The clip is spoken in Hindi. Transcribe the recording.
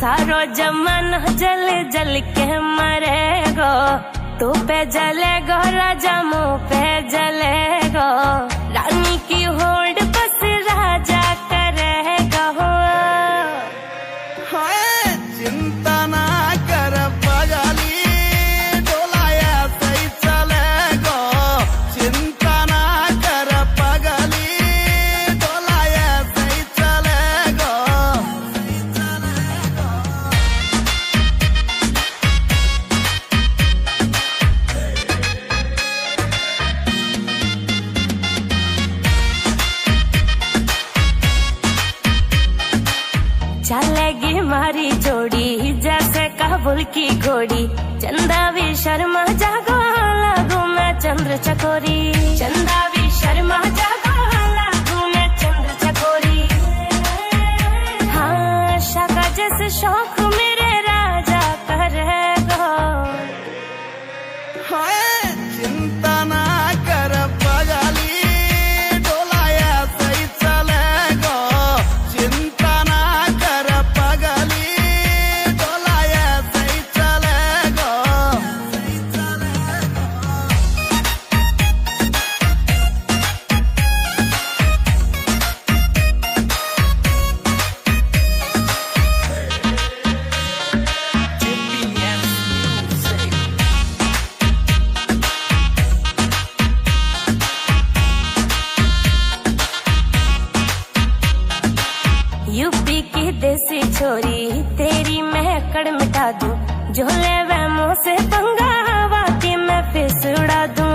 सारो जमाना जल जल के मरेगो, तू पे जलेगो राजा मुँह पे जलेगो, रानी की होड़ बस राजा करेगा। चिंता ना कर पगली, डोलाया सही चलेगो, चिंता ना कर पगली, डोलाया सही चलेगो। चलेगी मारी जोड़ी जैसे काबुल की घोड़ी, चंदा भी शर्मा जागो लागू मैं चंद्र चकोरी, चंदा भी शर्मा जागो लागू मैं चंद्र चकोरी। हाँ शाका जैसे शौक मेरे राजा करेगो। चिंता ना कर पगली, डोलाया सही चलेगो, चिंता ना कर पगली, डोलाया सही चलेगो। यूपी की देसी छोरी तेरी महकड़ मिटा दूं, झोले वह मुँह से पंगा वाती मैं फिस उड़ा दूं।